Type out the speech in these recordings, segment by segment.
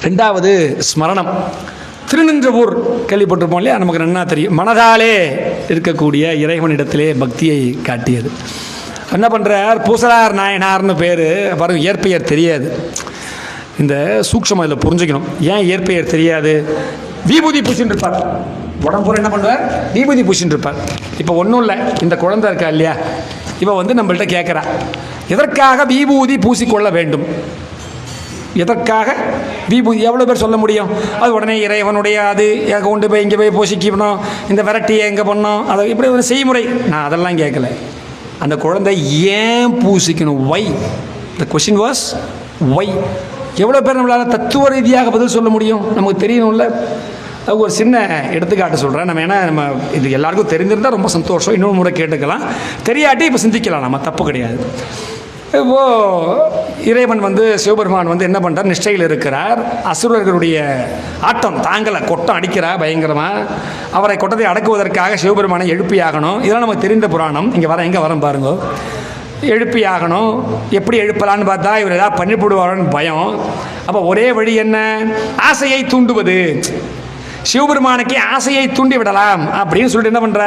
ரெண்டாவது ஸ்மரணம். திருநின்றவூர் கேள்விப்பட்டிருப்போம் இல்லையா, நமக்கு நன்னா தெரியும். மனதாலே இருக்கக்கூடிய இறைவனிடத்திலே பக்தியை காட்டியது. என்ன பண்ணுறார், பூசலார் நாயனார்னு பேர் பாருங்க. இயற்பெயர் தெரியாது. இந்த சூக்ஷம் அதில் புரிஞ்சுக்கணும். ஏன் இயற்பெயர் தெரியாது? விபூதி பூசின்னு இருப்பார், உடம்புற என்ன பண்ணுவார், விபூதி பூசின்னு இருப்பார். இப்போ ஒன்றும் இல்லை, இந்த குழந்தை இருக்கா இல்லையா, இவன் வந்து நம்மள்கிட்ட கேட்குறா, எதற்காக விபூதி பூசிக்கொள்ள வேண்டும், எதற்காக விபூதி? எவ்வளோ பேர் சொல்ல முடியும்? அது உடனே இறைவனுடைய அது கொண்டு போய் இங்கே போய் பூசிக்கணும், இந்த விரட்டியை எங்கே பண்ணோம், அதை இப்படி ஒரு செய்முறை. நான் அதெல்லாம் கேட்கல. அந்த குழந்தை ஏன் பூசிக்கணும், why? The question was why. எவ்வளோ பேர் நம்மளால் தத்துவ ரீதியாக பதில் சொல்ல முடியும்? நமக்கு தெரியணும்ல. அது ஒரு சின்ன எடுத்துக்காட்டு சொல்கிறேன். நம்ம ஏன்னா நம்ம இது எல்லாருக்கும் தெரிஞ்சிருந்தால் ரொம்ப சந்தோஷம், இன்னொரு முறை கேட்டுக்கலாம். தெரியாட்டி இப்போ சிந்திக்கலாம், நம்ம தப்பு கிடையாது. இப்போது இறைவன் வந்து சிவபெருமான் வந்து என்ன பண்ணுறார், நிஷ்டையில் இருக்கிறார். அசுரர்களுடைய ஆட்டம் தாங்கலை, கொட்டம் அடிக்கிறார் பயங்கரமாக. அவரை கொட்டத்தை அடக்குவதற்காக சிவபெருமானை எழுப்பி ஆகணும். இதெல்லாம் நமக்கு தெரிந்த புராணம். இங்கே எங்கே வரோம் பாருங்க. எழுப்பி ஆகணும். எப்படி எழுப்பலான்னு பார்த்தா இவர் ஏதாவது பண்ணிவிடுவாரோன்னு பயம். அப்போ ஒரே வழி என்ன, ஆசையை தூண்டுவது. சிவபெருமானுக்கு ஆசையை தூண்டி விடலாம் அப்படின்னு சொல்லிட்டு என்ன பண்ணுற,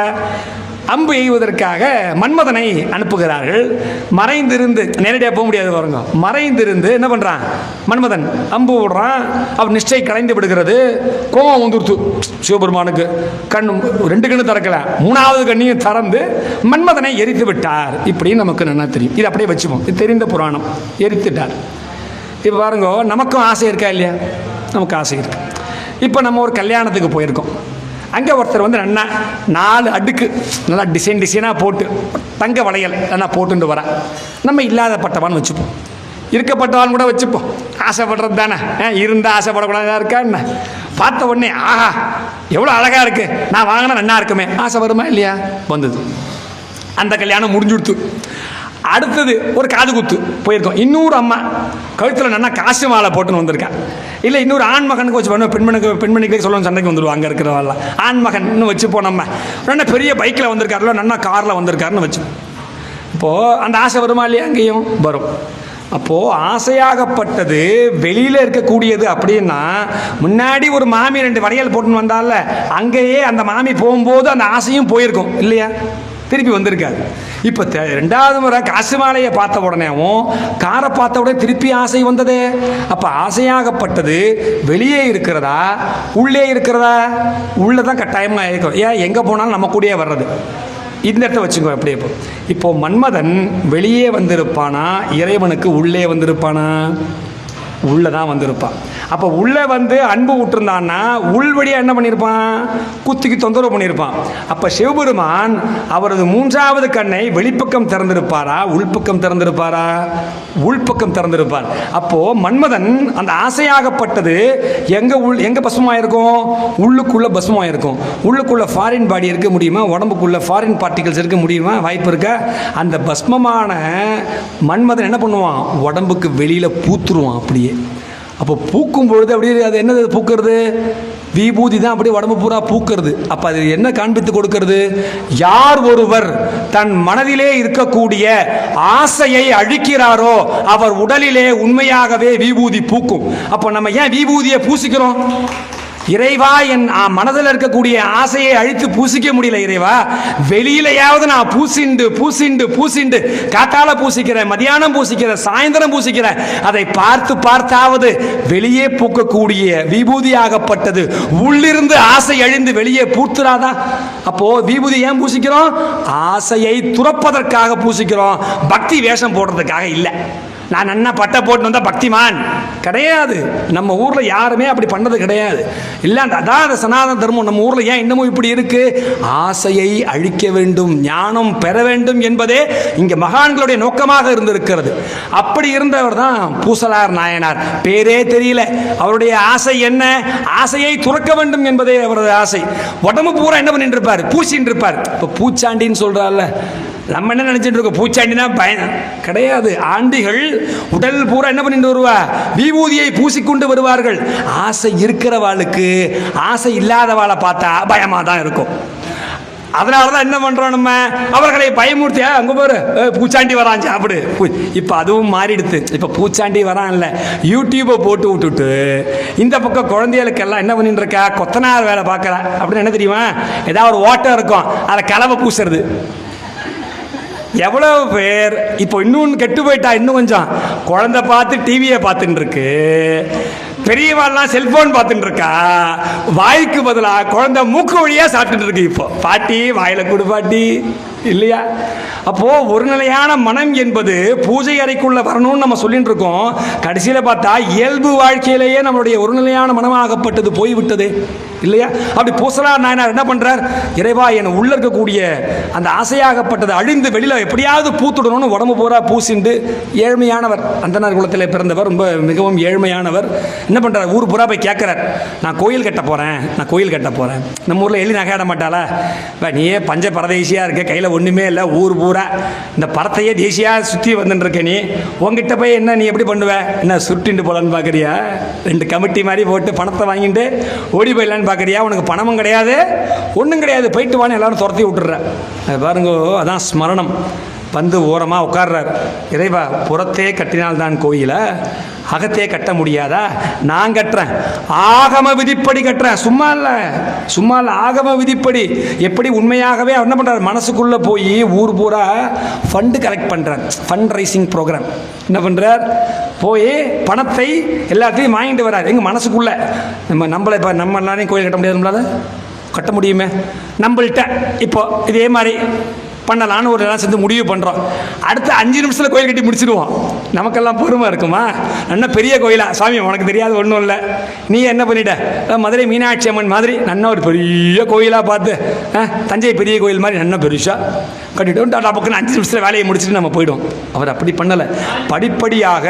அம்பு எய்வதற்காக மன்மதனை அனுப்புகிறார்கள். மறைந்திருந்து, நேரடியாக போக முடியாது பாருங்க, மறைந்திருந்து என்ன பண்ணுறான் மன்மதன், அம்பு விடுறான். அவர் நிஷ்டை கலைந்து விடுகிறது. கோபம் வந்துடுத்து சிவபெருமானுக்கு. கண் 2 கண்ணு திறக்கல, 3வது கண்ணையும் திறந்து மன்மதனை எரித்து விட்டார். இப்படின்னு நமக்கு நல்லா தெரியும். இது அப்படியே வச்சுப்போம், இது தெரிந்த புராணம். எரித்துட்டார். இப்போ பாருங்க, நமக்கும் ஆசை இருக்கா இல்லையா? நமக்கு ஆசை இருக்கு. இப்போ நம்ம ஒரு கல்யாணத்துக்கு போயிருக்கோம். அங்கே ஒருத்தர் வந்து நல்லா 4 அடுக்கு நல்லா டிசைனாக போட்டு தங்க வளையல் நல்லா போட்டுட்டு வரா. நம்ம இல்லாதப்பட்டவான்னு வச்சுப்போம், இருக்கப்பட்டவான்னு கூட வச்சுப்போம். ஆசைப்படுறது தானே, இருந்தால் ஆசைப்படக்கூடாதா இருக்கா என்ன? பார்த்த உடனே ஆஹா எவ்வளோ அழகாக இருக்குது, நான் வாங்கினா நல்லா இருக்குமே, ஆசை வருமா இல்லையா? வந்தது. அந்த கல்யாணம் முடிஞ்சுடுத்து. அடுத்தது ஒரு காது குத்து போயிருக்கோம். இன்னொரு அம்மா கழுத்தில் நல்லா காசு மாலை போட்டுன்னு வந்திருக்கா. இல்லை இன்னொரு ஆண் மகனுக்கு வச்சு பண்ணோம், பெண்மணிக்கு சொல்லணும், சண்டைக்கு வந்துடுவோம். அங்கே இருக்கிறவெல்லாம் ஆண் மகன் இன்னும் வச்சு போனோம்மா. நல்லா பெரிய பைக்கில் வந்திருக்காருல, நல்லா காரில் வந்திருக்காருன்னு வச்சு. இப்போது அந்த ஆசை வருமா இல்லையா? அங்கேயும் வரும். அப்போது ஆசையாகப்பட்டது வெளியில் இருக்கக்கூடியது. அப்படின்னா முன்னாடி ஒரு மாமி 2 வளையல் போட்டுன்னு வந்தால, அங்கேயே அந்த மாமி போகும்போது அந்த ஆசையும் போயிருக்கும் இல்லையா? திருப்பி வந்திருக்காது. இப்போ 2வது முறை காசு மாலையை பார்த்த உடனேவும் காரை பார்த்த உடனே திருப்பி ஆசை வந்ததே. அப்போ ஆசையாகப்பட்டது வெளியே இருக்கிறதா உள்ளே இருக்கிறதா? உள்ளே தான் கட்டாயமாக இருக்கும். ஏன் எங்கே போனாலும் நம்ம கூடயே வர்றது. இந்த இடத்த வச்சுக்கோ. அப்படியே இப்போ மன்மதன் வெளியே வந்திருப்பானா, இறைவனுக்கு உள்ளே வந்திருப்பானா? உள்ளே தான் வந்திருப்பான். அப்போ உள்ளே வந்து அன்பு விட்டுருந்தான்னா உள்வழியாக என்ன பண்ணியிருப்பான், குத்திக்கு தொந்தரவு பண்ணியிருப்பான். அப்போ சிவபெருமான் அவரது 3வது கண்ணை வெளிப்பக்கம் திறந்திருப்பாரா, உள்பக்கம் திறந்திருப்பாரா? உள்பக்கம் திறந்திருப்பார். அப்போது மன்மதன் அந்த ஆசையாகப்பட்டது எங்கே பஸ்மமாயிருக்கும்? உள்ளுக்குள்ளே பஸ்மமாயிருக்கும். உள்ளுக்குள்ளே ஃபாரின் பாடி இருக்க முடியுமா? உடம்புக்குள்ளே ஃபாரின் பார்ட்டிகல்ஸ் இருக்க முடியுமா? வாய்ப்பு இருக்கா? அந்த பஸ்மமான மன்மதன் என்ன பண்ணுவான், உடம்புக்கு வெளியில் பூத்துருவான் அப்படியே. அப்போ பூக்கும் பொழுது அப்படியே அது என்னது பூக்கிறது? விபூதி தான் அப்படியே உடம்பு பூரா பூக்கிறது. அப்போ அது என்ன காண்பித்து கொடுக்கிறது? யார் ஒருவர் தன் மனதிலே இருக்கக்கூடிய ஆசையை அழிக்கிறாரோ அவர் உடலிலே உண்மையாகவே விபூதி பூக்கும். அப்போ நம்ம ஏன் விபூதியை பூசிக்கிறோம்? இறைவா, என் மனதில் இருக்கக்கூடிய ஆசையை அழித்து பூசிக்க முடியல இறைவா, வெளியிலையாவது நான் பூசிண்டு காத்தால பூசிக்கிறேன், மதியானம் பூசிக்கிறேன், சாயந்தரம் பூசிக்கிறேன், அதை பார்த்தாவது வெளியே பூக்கக்கூடிய விபூதியாகப்பட்டது உள்ளிருந்து ஆசை அழிந்து வெளியே பூத்துறாதா? அப்போ விபூதி ஏன் பூசிக்கிறோம்? ஆசையை துறப்பதற்காக பூசிக்கிறோம், பக்தி வேஷம் போடுறதுக்காக இல்லை. நான் நன்னா பட்டை போட்டு வந்தால் பக்திமான் கிடையாது. நம்ம ஊரில் யாருமே அப்படி பண்ணது கிடையாது. இல்லை, அதான் அந்த சனாதன தர்மம். நம்ம ஊரில் ஏன் இன்னமும் இப்படி இருக்குது? ஆசையை அழிக்க வேண்டும், ஞானம் பெற வேண்டும் என்பதே இங்கே மகான்களுடைய நோக்கமாக இருந்திருக்கிறது. அப்படி இருந்தவர் தான் பூசலார் நாயனார். பேரே தெரியல, அவருடைய ஆசை என்ன? ஆசையை துறக்க வேண்டும் என்பதே அவரது ஆசை. உடம்பு பூரா என்ன பண்ணிட்டு இருப்பார்? பூசின்னு இருப்பார். இப்போ பூச்சாண்டின்னு சொல்கிறார்ல, நம்ம என்ன நினைச்சிட்டு இருக்கோம், பூச்சாண்டினா பயன் கிடையாது. ஆண்டிகள் உடல் பூரா என்ன பண்ணிட்டு வருவா? விபூதியை பூசிக்கொண்டு வருவார்கள். ஆசை இருக்கிறவாளுக்கு ஆசை இல்லாதவாளை பார்த்தா பயமாக தான் இருக்கும். அதனால தான் என்ன பண்ணுறோம் நம்ம, அவர்களை பயமுறுத்தி அங்கே போரு பூச்சாண்டி வரான் சாப்பிடு. இப்போ அதுவும் மாறிடுது. இப்போ பூச்சாண்டி வரான் இல்லை, யூடியூப்பை போட்டு விட்டுட்டு இந்த பக்கம் குழந்தைகளுக்கெல்லாம் என்ன பண்ணிட்டு இருக்கா, கொத்தனார் வேலை பார்க்குறா. அப்படின்னு என்ன தெரியுமா, ஏதாவது ஒரு ஓட்டம் இருக்கும், அதை கலவை பூசுறது. எவ்வளோ பேர் இப்போ இன்னும் கெட்டு போயிட்டா, இன்னும் கொஞ்சம் குழந்தை பார்த்து டிவியை பார்த்துட்டு இருக்கு, பெரியவாள்லாம் செல்போன் பார்த்துட்டு இருக்கா, வாய்க்கு பதிலாக குழந்தை மூக்கு வழியாக சாப்பிட்டுட்டு இருக்கு. இப்போ பாட்டி வாயில கொடு பாட்டி இல்லையா. அப்போ ஒரு நிலையான மனம் என்பது பூஜை அறைக்குள்ள வரணும்னு நம்ம சொல்லிட்டு இருக்கோம். கடைசியில் பார்த்தா இயல்பு வாழ்க்கையிலேயே நம்மளுடைய ஒரு நிலையான மனமாகப்பட்டது போய்விட்டது இல்லையா. அப்படி பூசலார் நாயனார் என்ன பண்றார், இறைவா என உள்ள இருக்கக்கூடிய அந்த ஆசையாகப்பட்டது அழிந்து வெளியில எப்படியாவது பூத்துடணும்னு உடம்பு பூரா பூசிண்டு, ஏழ்மையானவர், அந்தனர் குலத்தில் பிறந்தவர், ரொம்ப மிகவும் ஏழ்மையானவர். என்ன பண்றார், ஊர் பூரா போய் கேட்கிறார், நான் கோயில் கட்ட போறேன், நான் கோயில் கட்ட போறேன். நம்ம ஊர்ல எள்ளி நகையாட மாட்டாளா, நீயே பஞ்ச பரதேசியா இருக்க, கையில ஒண்ணுமே இல்லை, ஊர் பூரா இந்த பரத்தையே தேசியா சுத்தி வந்துட்டு இருக்க, நீ உங்ககிட்ட போய் என்ன நீ எப்படி பண்ணுவ, என்ன சுருட்டிண்டு போலான்னு பாக்குறியா, 2 கமிட்டி மாதிரி போட்டு பணத்தை வாங்கிட்டு ஓடி போயிடலான்னு பார்க்குறியா, உனக்கு பணமும் கிடையாது ஒன்றும் கிடையாது, போயிட்டு வான்னு எல்லாரும் துரத்தி விட்டுற. அது பாருங்க, அதான் ஸ்மரணம். வந்து ஓரமாக உட்கார்றார். இறைவா புறத்தே கட்டினால்தான் கோயிலை, அகத்தே கட்ட முடியாதா, நான் கட்டுறேன், ஆகம விதிப்படி கட்டுறேன், சும்மா இல்லை ஆகம விதிப்படி. எப்படி உண்மையாகவே அவர் என்ன பண்ணுறார், மனசுக்குள்ளே போய் ஊர் பூரா ஃபண்டு கலெக்ட் பண்ணுறார், ஃபண்ட் ரைசிங் ப்ரோக்ராம். என்ன பண்ணுறார், போய் பணத்தை எல்லாத்தையும் வாங்கிட்டு வர்றார். எங்கள் மனசுக்குள்ளே நம்மளை இப்போ நம்ம எல்லாரையும் கோயில் கட்ட முடியாது, நம்மளால கட்ட முடியுமே, நம்மள்கிட்ட இப்போ இதே மாதிரி பண்ணலான்னு ஒரு எல்லாம் சேர்ந்து முடிவு பண்ணுறோம். அடுத்த 5 நிமிஷத்தில் கோயில் கட்டி முடிச்சிடுவோம். நமக்கெல்லாம் பொறுமை இருக்குமா, நல்லா பெரிய கோயிலா, சாமி உனக்கு தெரியாது ஒன்றும் இல்லை, நீ என்ன பண்ணிட்ட, மதுரை மீனாட்சி அம்மன் மாதிரி நல்லா ஒரு பெரிய கோயிலாக பார்த்து, தஞ்சை பெரிய கோயில் மாதிரி நல்லா பெருசாக கட்டிட்டோம், டாடா பக்கம் 5 நிமிஷத்தில் வேலையை முடிச்சுட்டு நம்ம போயிடுவோம். அவர் அப்படி பண்ணலை, படிப்படியாக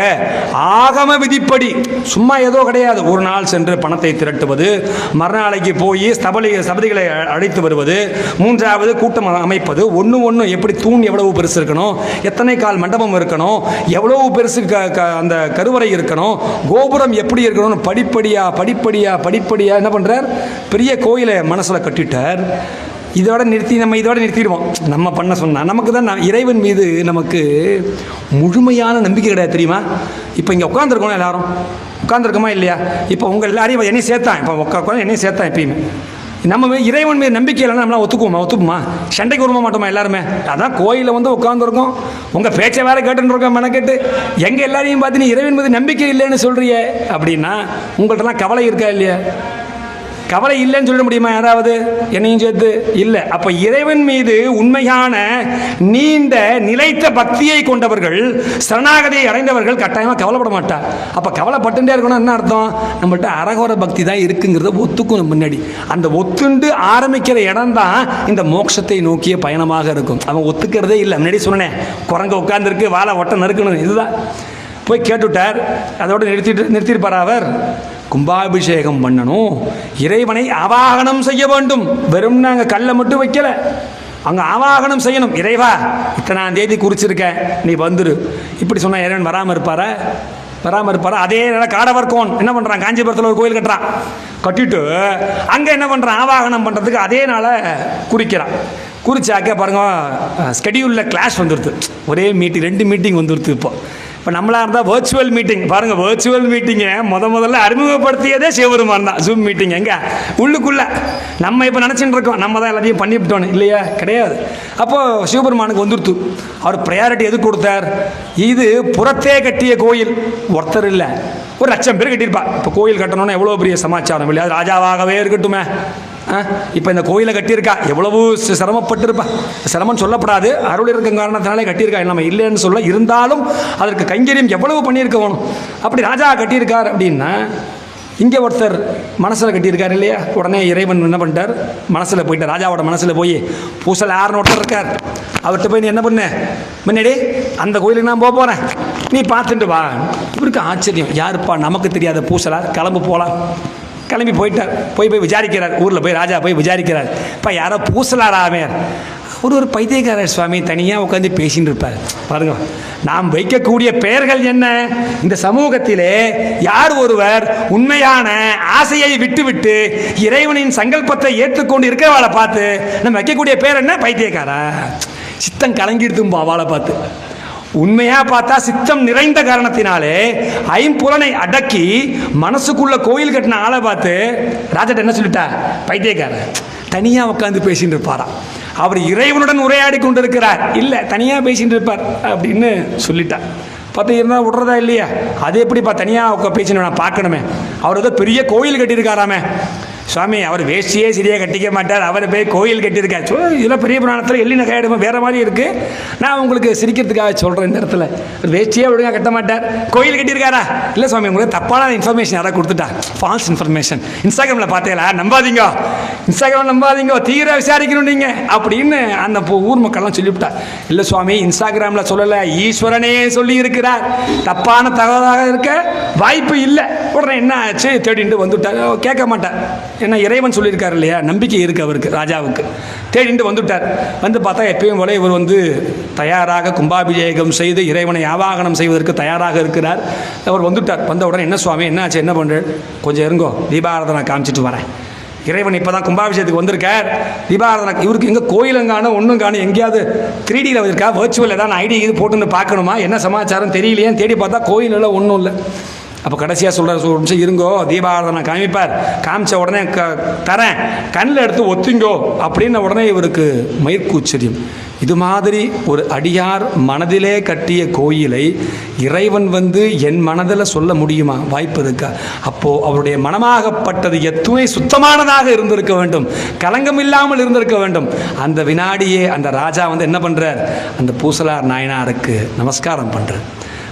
ஆகம விதிப்படி, சும்மா ஏதோ கிடையாது. ஒரு நாள் சென்று பணத்தை திரட்டுவது, மறுநாளைக்கு போய் சபதிகளை அழைத்து வருவது, 3வது கூட்டம் அமைப்பது, ஒன்று எப்படி தூண் எவ்வளவு பெருசு இருக்கணும், எத்தனை கால் மண்டபம் இருக்கணும், எவ்வளவு பெருசு அந்த கருவறை இருக்கணும், கோபுரம் எப்படி இருக்கணும், படிப்படியா என்ன பண்றார், பெரிய கோயிலை மனசுல கட்டிட்டார். இதோட நிறுத்திடுவோம். நம்ம பண்ண சொன்னா நமக்கு தான் இறைவன் மீது நமக்கு முழுமையான நம்பிக்கை கிடையாது தெரியுமா. இப்போ இங்கே உட்காந்துருக்கோம், எல்லாரும் உட்காந்துருக்கோமா இல்லையா, இப்போ உங்கள் எல்லாரையும் என்னையும் சேர்த்தான், இப்போ உட்காந்து என்னையும் சேர்த்தான். எப்பயுமே நம்ம இறைவன் மீது நம்பிக்கை இல்லைன்னா நம்மளாம் ஒத்துக்குமா, சண்டைக்கு வருமா மாட்டோமா எல்லாருமே. அதான் கோயிலில் வந்து உட்காந்துருக்கோம், உங்கள் பேச்சை வேற கேட்டுருக்கோம், மெனக்கெட்டு எங்கள் எல்லாரையும் பார்த்து நீ இறைவன் மீது நம்பிக்கை இல்லைன்னு சொல்றியே அப்படின்னா உங்கள்கிட்டலாம் கவலை இருக்கா இல்லையா, கவலை இல்லைன்னு சொல்ல முடியுமா யாராவது, என்னையும் சேர்த்து இல்லை. அப்போ இறைவன் மீது உண்மையான நீண்ட நிலைத்த பக்தியை கொண்டவர்கள், சரணாகதியை அடைந்தவர்கள் கட்டாயமாக கவலைப்பட மாட்டார். அப்போ கவலைப்பட்டுட்டே இருக்கணும் என்ன அர்த்தம், நம்மள்ட்ட அரகோர பக்தி தான் இருக்குங்கிறத ஒத்துக்கணும். முன்னாடி அந்த ஒத்துண்டு ஆரம்பிக்கிற இடம் தான் இந்த மோட்சத்தை நோக்கிய பயணமாக இருக்கும். அவன் ஒத்துக்கிறதே இல்லை. முன்னாடி சொன்னேன், குரங்க உட்கார்ந்துருக்கு, வாழை ஒட்ட நறுக்கணும், இதுதான். போய் கேட்டுவிட்டார், அதோடு நிறுத்திருப்பார். அவர் கும்பாபிஷேகம் பண்ணணும், இறைவனை ஆவாகனம் செய்ய வேண்டும். வெறும் நாங்கள் கல்லை மட்டும் வைக்கல, அங்கே ஆவாகனம் செய்யணும். இறைவா இத்தனாம் தேதி குறிச்சிருக்க, நீ வந்துரு. இப்படி சொன்னால் இறைவன் வராமல் இருப்பாரா? அதே நேரம் காடவர்கோன் என்ன பண்ணுறான், காஞ்சிபுரத்தில் ஒரு கோயில் கட்டுறான், கட்டிட்டு அங்கே என்ன பண்ணுறான், ஆவாகனம் பண்ணுறதுக்கு அதே நாளை குறிச்சாக்க பாருங்க, ஸ்கெடியூலில் கிளாஷ் வந்துடுது. ஒரே மீட்டிங் 2 மீட்டிங் வந்துடுது. இப்போ நம்மளாக இருந்தால் வர்ச்சுவல் மீட்டிங் பாருங்கள், வர்ச்சுவல் மீட்டிங்கை முதல்ல அறிமுகப்படுத்தியதே சிவபெருமான் தான். ஜூம் மீட்டிங் எங்கே உள்ளுக்குள்ளே நம்ம இப்போ நினச்சிட்டு இருக்கோம், நம்ம தான் எல்லாத்தையும் பண்ணிவிட்டோன்னு இல்லையா, கிடையாது. அப்போது சிவபெருமானுக்கு வந்துடுத்து. அவர் ப்ரையாரிட்டி எது கொடுத்தார், இது புறத்தே கட்டிய கோயில், ஒருத்தர் இல்லை, ஒரு 1,00,000 பேர் கட்டியிருப்பா. இப்போ கோயில் கட்டணும்னா எவ்வளோ பெரிய சமாச்சாரம் இல்லையா, ராஜாவாகவே இருக்கட்டுமே. இப்போ இந்த கோயிலை கட்டியிருக்கா, எவ்வளவு சிரமப்பட்டிருப்பா. சிரமம் சொல்லப்படாது, அருள் இருக்க காரணத்தினாலே கட்டியிருக்கா, நம்ம இல்லைன்னு சொல்ல, இருந்தாலும் அதற்கு கைங்கரியம் எவ்வளவு பண்ணியிருக்க வேணும். அப்படி ராஜா கட்டியிருக்கார் அப்படின்னா, இங்கே ஒருத்தர் மனசில் கட்டியிருக்கார் இல்லையா, உடனே இறைவன் என்ன பண்ணிட்டார், மனசில் போயிட்டார். ராஜாவோட மனசில் போய் பூசல் 6 ஒருத்தர் இருக்கார், அவர்கிட்ட போய் நீ என்ன பண்ண, முன்னாடி அந்த கோயிலுக்கு நான் போகிறேன், நீ பார்த்துட்டு வா. இவருக்கு ஆச்சரியம், யாருப்பா நமக்கு தெரியாத பூசலார், கிளம்பு போகலாம். கிளம்பி போயிட்டார். போய் விசாரிக்கிறார், ஊரில் போய் ராஜா போய் விசாரிக்கிறார், இப்போ யாரோ பூசலாராமே, ஒரு பைத்தியக்காரர் சுவாமி தனியாக உட்காந்து பேசின்னு இருப்பார். பாருங்க, நாம் வைக்கக்கூடிய பெயர்கள் என்ன? இந்த சமூகத்திலே யார் ஒருவர் உண்மையான ஆசையை விட்டுவிட்டு இறைவனின் சங்கல்பத்தை ஏற்றுக்கொண்டு இருக்கிறவாளை பார்த்து நம்ம வைக்கக்கூடிய பேர் என்ன? பைத்தியக்காரா. சித்தம் கலங்கிடுதும்பா அவளை பார்த்து. உண்மையா பார்த்தா சித்தம் நிறைந்த காரணத்தினாலே ஐம்புலனை அடக்கி மனசுக்குள்ள கோயில் கட்டின ஆளை பார்த்து ராஜாட்ட என்ன சொல்லிட்டா? பைத்தியக்காரர். தனியா உட்காந்து பேசிட்டு இருப்பாராம். அவர் இறைவனுடன் உரையாடி கொண்டிருக்கிறார், இல்லை தனியாக பேசிட்டு இருப்பார் அப்படின்னு சொல்லிட்டா. பார்த்து இருந்தால் விடுறதா இல்லையா? அது எப்படிப்பா தனியாக பேசினு நான் பார்க்கணுமே. அவர் ஏதோ பெரிய கோயில் கட்டியிருக்காராமே. சுவாமி அவர் வேஷ்டியே சரியாக கட்டிக்க மாட்டார், அவர் போய் கோயில் கட்டியிருக்கார். இதெல்லாம் பெரிய புராணத்தில் எள்ளி நகையாடுமா வேறு மாதிரி இருக்குது. நான் உங்களுக்கு சிரிக்கிறதுக்காக சொல்கிறேன். இந்த இடத்துல வேஷ்டியே ஒழுங்காக கட்ட மாட்டார், கோயில் கட்டியிருக்காரா? இல்லை சுவாமி, உங்களுக்கு தப்பான இன்ஃபர்மேஷன் யாராவது கொடுத்துட்டா, ஃபால்ஸ் இன்ஃபர்மேஷன். இன்ஸ்டாகிராமில் பார்த்தீங்களா? நம்பாதீங்க, இன்ஸ்டாகிராம் நம்பாதீங்க, தீர விசாரிக்கணும் நீங்கள் அப்படின்னு அந்த ஊர் மக்கள்லாம் சொல்லிவிட்டா. இல்லை சுவாமி, இன்ஸ்டாகிராமில் சொல்லலை, ஈஸ்வரனே சொல்லி இருக்கிறார், தப்பான தகவலாக இருக்க வாய்ப்பு இல்லை. உடனே என்ன ஆச்சு? தேடிட்டு வந்துவிட்டார். கேட்க மாட்டார், ஏன்னா இறைவன் சொல்லியிருக்காரு இல்லையா, நம்பிக்கை இருக்குது அவருக்கு, ராஜாவுக்கு. தேடிட்டு வந்துவிட்டார். வந்து பார்த்தா எப்பயும் போல இவர் தயாராக கும்பாபிஷேகம் செய்து இறைவனை ஆவாகனம் செய்வதற்கு தயாராக இருக்கிறார். அவர் வந்துவிட்டார். வந்த உடனே என்ன சுவாமி என்ன ஆச்சு, என்ன பண்ணுறேன், கொஞ்சம் இருங்கோ, தீபாராதனை காமிச்சிட்டு வரேன். இறைவன் இப்போ தான் கும்பாபிஷேகத்துக்கு வந்திருக்கார், தீபாராதனை. இவருக்கு எங்கே கோயிலும் காணும் ஒன்றும் காணும், எங்கேயாவது 3Dயில் வந்திருக்கா, வர்ச்சுவல் ஏதாவது ஐடி இது போட்டுன்னு பார்க்கணுமா, என்ன சமாச்சாரம் தெரியலையேன்னு தேடி பார்த்தா கோயிலெல்லாம் ஒன்றும் இல்லை. அப்போ கடைசியாக சொல்கிறார், ஒரு நிமிஷம் இருங்கோ, தீபாராதனை காமிப்பார். காமிச்ச உடனே தரேன், கண்ணில் எடுத்து ஒத்திங்கோ அப்படின்ன உடனே இவருக்கு மயிர்கூச்சரியம். இது மாதிரி ஒரு அடியார் மனதிலே கட்டிய கோயிலை இறைவன் என் மனதில் சொல்ல முடியுமா? வாய்ப்பு இருக்கா? அப்போது அவருடைய மனமாகப்பட்டது எத்துணை சுத்தமானதாக இருந்திருக்க வேண்டும், கலங்கம் இல்லாமல் இருந்திருக்க வேண்டும். அந்த வினாடியே அந்த ராஜா என்ன பண்ணுறார்? அந்த பூசலார் நாயனாருக்கு நமஸ்காரம் பண்ணுறார்.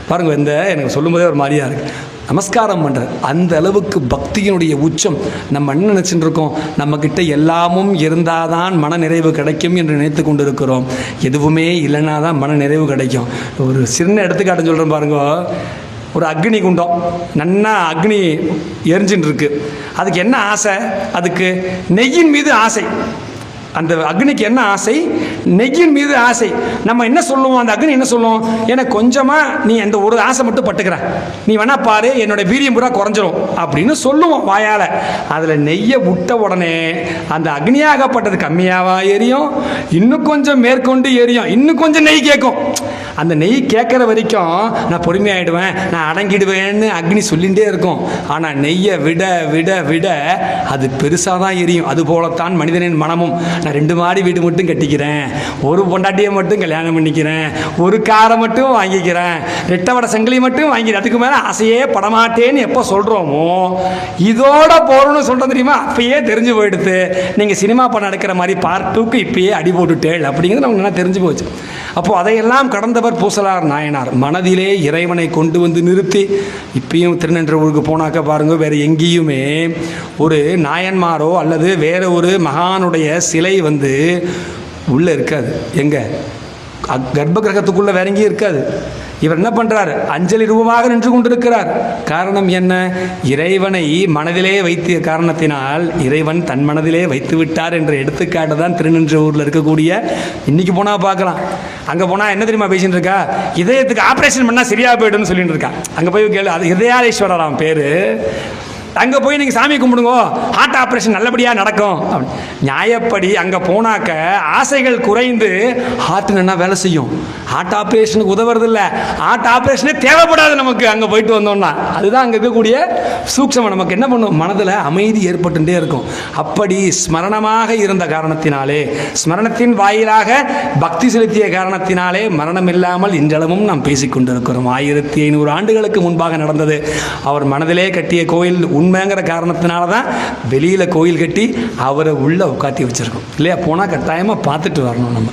பாருங்க, எனக்கு சொல்லும்போதே ஒரு மாதிரியாக இருக்குது. நமஸ்காரம் பண்ணுறார். அந்த அளவுக்கு பக்தியினுடைய உச்சம். நம்ம என்ன நினச்சிட்டு இருக்கோம்? நம்மக்கிட்ட எல்லாமும் இருந்தால் தான் மன நிறைவு கிடைக்கும் என்று நினைத்து கொண்டு இருக்கிறோம். எதுவுமே இல்லைன்னா தான் மன நிறைவு கிடைக்கும். ஒரு சின்ன எடுத்துக்காட்டு சொல்கிறேன் பாருங்க. ஒரு அக்னி குண்டம், நன்னா அக்னி எரிஞ்சின்னு இருக்கு. அதுக்கு என்ன ஆசை? அதுக்கு நெய்யின் மீது ஆசை. அந்த அக்னிக்கு என்ன ஆசை? நெய்யின் மீது ஆசை. நம்ம என்ன சொல்லுவோம்? அந்த அக்னி என்ன சொல்லுவோம்? எனக்கு கொஞ்சமாக நீ அந்த ஒரு ஆசை மட்டும் பட்டுக்கிற, நீ வேணா பாரு, என்னோட வீரியம் பூரா குறைஞ்சிரும் அப்படின்னு சொல்லுவோம் வாயால். அதில் நெய்யை விட்ட உடனே அந்த அக்னியாகப்பட்டது கம்மியாவா எரியும், இன்னும் கொஞ்சம் மேற்கொண்டு எரியும், இன்னும் கொஞ்சம் நெய் கேட்கும். அந்த நெய் கேட்குற வரைக்கும் நான் பொறுமையாயிடுவேன், நான் அடங்கிடுவேன்னு அக்னி சொல்லிகிட்டே இருக்கும். ஆனால் நெய்யை விட விட விட அது பெருசாக தான் எரியும். அதுபோலத்தான் மனிதனின் மனமும். நான் 2 மாடி வீடு மட்டும் கட்டிக்கிறேன், ஒரு பொண்டாட்டியை மட்டும் கல்யாணம் பண்ணிக்கிறேன், ஒரு காரை மட்டும் வாங்கிக்கிறேன், 2 வடை சங்கிலி மட்டும் வாங்கிக்கிறேன், அதுக்கு மேலே ஆசையே படமாட்டேன்னு எப்போ சொல்கிறோமோ, இதோட போகணும்னு சொல்கிறோம் தெரியுமா? அப்பயே தெரிஞ்சு போயிடுது. நீங்கள் சினிமா படம் எடுக்கிற மாதிரி பார்ட் 2க்கு இப்பயே அடி போட்டுட்டேள் அப்படிங்கிறது நமக்கு நல்லா தெரிஞ்சு போச்சு. அப்போது அதையெல்லாம் கடந்தவர் பூசலார் நாயனார். மனதிலே இறைவனை கொண்டு நிறுத்தி, இப்பயும் திருநென்றவூருக்கு போனாக்க பாருங்கள், வேறு எங்கேயுமே ஒரு நாயன்மாரோ அல்லது வேறு ஒரு மகானுடைய சிலை உள்ளே இருக்காது. எங்கே? கர்ப்ப கிரகத்துக்குள்ளே வேற எங்கேயும் இருக்காது. இவர் என்ன பண்ணுறார்? அஞ்சலி ரூபமாக நின்று கொண்டிருக்கிறார். காரணம் என்ன? இறைவனை மனதிலே வைத்த காரணத்தினால் இறைவன் தன் மனதிலே வைத்து விட்டார் என்ற எடுத்துக்காட்டு தான் திருநின்றவூரில் இருக்கக்கூடிய. இன்னைக்கு போனால் பார்க்கலாம், அங்கே போனால் என்ன தெரியுமா பேசிட்டு இருக்கா? இதயத்துக்கு ஆப்ரேஷன் பண்ணால் சரியாக போய்டுன்னு சொல்லிட்டு இருக்கா. அங்கே போய் கேளு, அது ஹிருதயாலேஸ்வரராம் பேர். அங்கே போய் நீங்கள் சாமி கும்பிடுங்க, ஹார்ட் ஆப்ரேஷன் நல்லபடியாக நடக்கும். நியாயப்படி அங்கே போனாக்க ஆசைகள் குறைந்து ஹார்ட் நல்லா வேலை செய்யும். ஹார்ட் ஆப்ரேஷனுக்கு உதவுறதில்ல, ஹார்ட் ஆப்ரேஷனே தேவைப்படாது நமக்கு அங்கே போயிட்டு வந்தோம்னா. அதுதான் அங்கே இருக்கக்கூடிய சூக்ஷமம். நமக்கு என்ன பண்ணும்? மனதில் அமைதி ஏற்பட்டுட்டே இருக்கும். அப்படி ஸ்மரணமாக இருந்த காரணத்தினாலே, ஸ்மரணத்தின் வாயிலாக பக்தி செலுத்திய காரணத்தினாலே மரணம் இல்லாமல் இன்றளவும் நாம் பேசிக்கொண்டிருக்கிறோம். 1500 ஆண்டுகளுக்கு முன்பாக நடந்தது. அவர் மனதிலே கட்டிய கோயில் உண்மைங்கிற காரணத்தினால தான் வெளியில் கோயில் கட்டி அவரை உள்ளே உட்காத்தி வச்சுருக்கோம் இல்லையா? போனால் கட்டாயமாக பார்த்துட்டு வரணும் நம்ம.